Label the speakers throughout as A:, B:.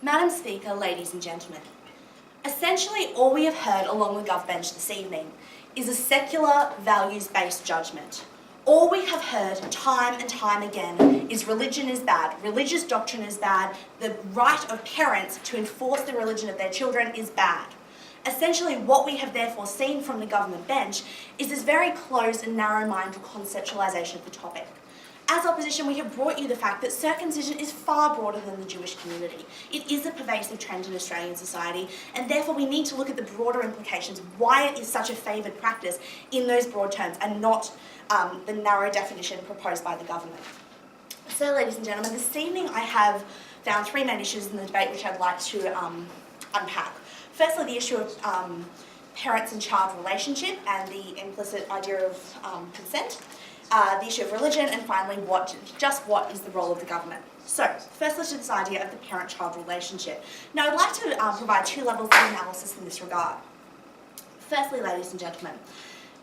A: Madam Speaker, ladies and gentlemen, essentially all we have heard along the Gov bench this evening is a secular, values-based judgment. All we have heard time and time again is religion is bad, religious doctrine is bad, the right of parents to enforce the religion of their children is bad. Essentially what we have therefore seen from the government bench is this very closed and narrow-minded conceptualisation of the topic. As opposition, we have brought you the fact that circumcision is far broader than the Jewish community. It is a pervasive trend in Australian society, and therefore we need to look at the broader implications of why it is such a favoured practice in those broad terms and not the narrow definition proposed by the government. So, ladies and gentlemen, this evening I have found three main issues in the debate which I'd like to unpack. Firstly, the issue of parents and child relationship and the implicit idea of consent. The issue of religion, and finally, what is the role of the government? So, firstly to this idea of the parent-child relationship. Now, I'd like to provide two levels of analysis in this regard. Firstly, ladies and gentlemen,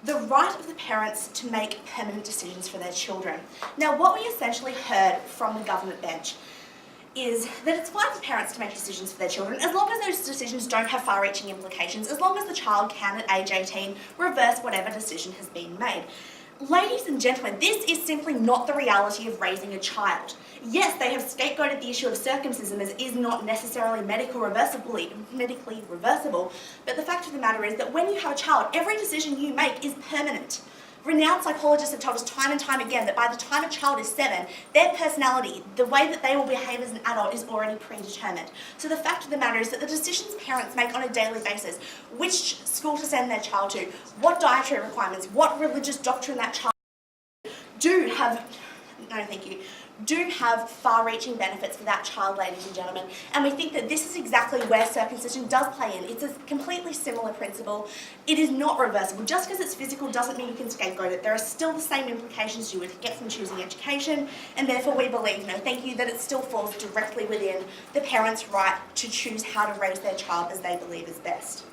A: the right of the parents to make permanent decisions for their children. Now, what we essentially heard from the government bench is that it's fine for parents to make decisions for their children as long as those decisions don't have far-reaching implications, as long as the child can, at age 18, reverse whatever decision has been made. Ladies and gentlemen, this is simply not the reality of raising a child. Yes, they have scapegoated the issue of circumcision as is not necessarily medically reversible, but the fact of the matter is that when you have a child, every decision you make is permanent. Renowned psychologists have told us time and time again that by the time a child is 7, their personality, the way that they will behave as an adult is already predetermined. So the fact of the matter is that the decisions parents make on a daily basis, which school to send their child to, what dietary requirements, what religious doctrine that child do have far-reaching benefits for that child, ladies and gentlemen. And we think that this is exactly where circumcision does play in. It's a completely similar principle. It is not reversible. Just because it's physical doesn't mean you can scapegoat it. There are still the same implications you would get from choosing education, and therefore we believe, that it still falls directly within the parents' right to choose how to raise their child as they believe is best.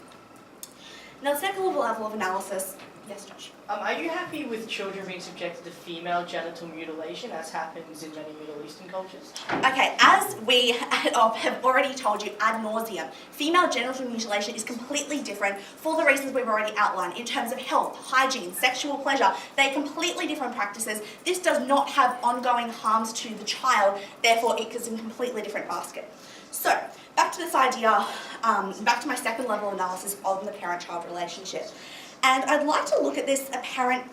A: Now, the second level of analysis. Yes, Josh?
B: Are you happy with children being subjected to female genital mutilation, as happens in many Middle Eastern cultures?
A: Okay, as we have already told you ad nauseum, female genital mutilation is completely different for the reasons we've already outlined in terms of health, hygiene, sexual pleasure. They're completely different practices. This does not have ongoing harms to the child, therefore it is in a completely different basket. So, back to this idea, back to my second level analysis of the parent-child relationship. And I'd like to look at this apparent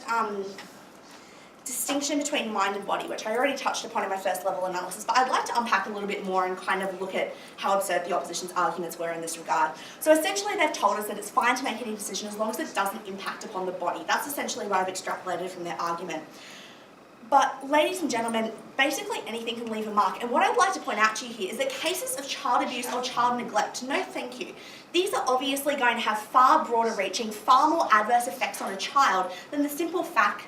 A: distinction between mind and body, which I already touched upon in my first level analysis, but I'd like to unpack a little bit more and kind of look at how absurd the opposition's arguments were in this regard. So essentially they've told us that it's fine to make any decision as long as it doesn't impact upon the body. That's essentially what I've extrapolated from their argument. But ladies and gentlemen, basically anything can leave a mark. And what I'd like to point out to you here is that cases of child abuse or child neglect, no thank you. These are obviously going to have far broader reaching, far more adverse effects on a child than the simple fact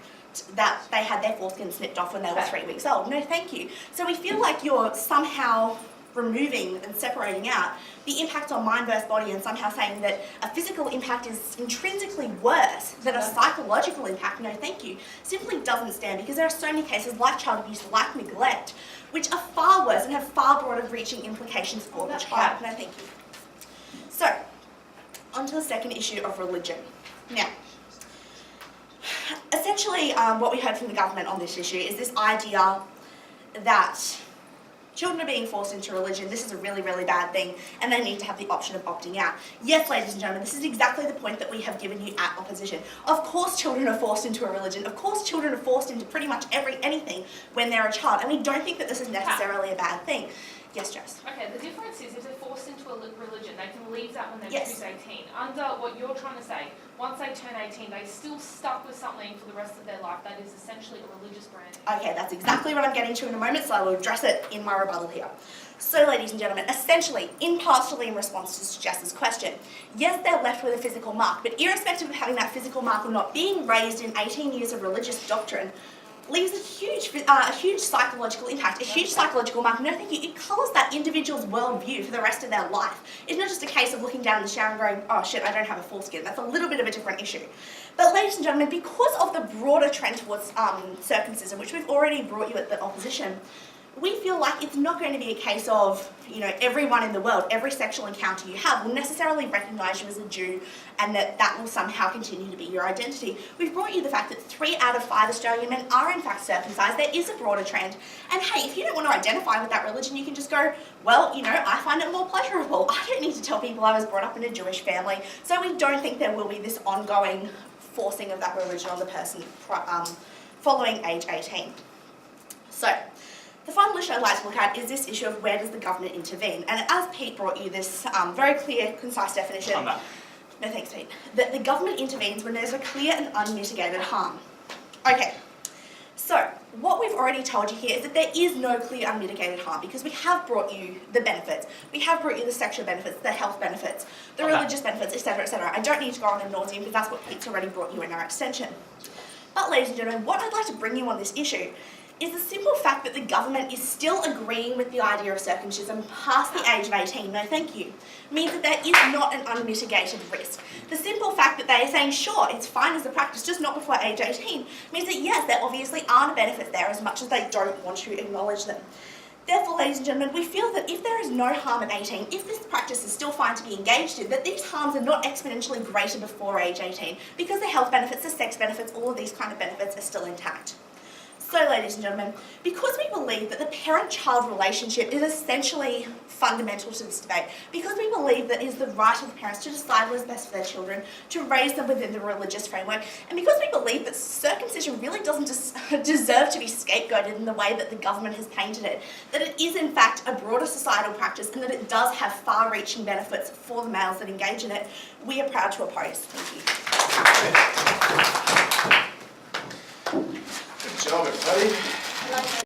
A: that they had their foreskin snipped off when they were 3 weeks old. No thank you. So we feel like you're somehow removing and separating out the impact on mind versus body and somehow saying that a physical impact is intrinsically worse than a psychological impact, no thank you, simply doesn't stand, because there are so many cases like child abuse, like neglect, which are far worse and have far broader reaching implications for the child. No thank you. So, on to the second issue of religion. Now, essentially what we heard from the government on this issue is this idea that children are being forced into religion, this is a really, really bad thing, and they need to have the option of opting out. Yes, ladies and gentlemen, this is exactly the point that we have given you at opposition. Of course children are forced into a religion. Of course children are forced into pretty much anything when they're a child, and we don't think that this is necessarily a bad thing. Yes, Jess?
C: Okay, the difference is if they're forced into a religion, they can leave that when they're 18. Under what you're trying to say, once they turn 18, they're still stuck with something for the rest of their life that is essentially a religious brand.
A: Okay, that's exactly what I'm getting to in a moment, so I will address it in my rebuttal here. So, ladies and gentlemen, essentially, partially in response to Jess's question, yes, they're left with a physical mark, but irrespective of having that physical mark or not, being raised in 18 years of religious doctrine leaves a huge psychological impact, a huge psychological mark. No, thank you. It colours that individual's worldview for the rest of their life. It's not just a case of looking down in the shower and going, oh shit, I don't have a foreskin. That's a little bit of a different issue. But ladies and gentlemen, because of the broader trend towards circumcision, which we've already brought you at the opposition, we feel like it's not going to be a case of, everyone in the world, every sexual encounter you have will necessarily recognise you as a Jew and that will somehow continue to be your identity. We've brought you the fact that 3 out of 5 Australian men are in fact circumcised. There is a broader trend. And hey, if you don't want to identify with that religion, you can just go, well, I find it more pleasurable. I don't need to tell people I was brought up in a Jewish family. So we don't think there will be this ongoing forcing of that religion on the person following age 18. So, the final issue I'd like to look at is this issue of where does the government intervene? And as Pete brought you this very clear, concise definition.
D: On that.
A: No thanks, Pete. That the government intervenes when there's a clear and unmitigated harm. Okay, so what we've already told you here is that there is no clear unmitigated harm because we have brought you the benefits. We have brought you the sexual benefits, the health benefits, the religious benefits, etc., etc. I don't need to go on ad nauseum because that's what Pete's already brought you in our extension. But ladies and gentlemen, what I'd like to bring you on this issue is the simple fact that the government is still agreeing with the idea of circumcision past the age of 18, no thank you, means that there is not an unmitigated risk. The simple fact that they are saying, sure, it's fine as a practice, just not before age 18, means that yes, there obviously aren't benefits there as much as they don't want to acknowledge them. Therefore, ladies and gentlemen, we feel that if there is no harm at 18, if this practice is still fine to be engaged in, that these harms are not exponentially greater before age 18 because the health benefits, the sex benefits, all of these kind of benefits are still intact. So, ladies and gentlemen, because we believe that the parent-child relationship is essentially fundamental to this debate, because we believe that it is the right of the parents to decide what is best for their children, to raise them within the religious framework, and because we believe that circumcision really doesn't deserve to be scapegoated in the way that the government has painted it, that it is in fact a broader societal practice and that it does have far-reaching benefits for the males that engage in it, we are proud to oppose. Thank you.
E: Good job, everybody.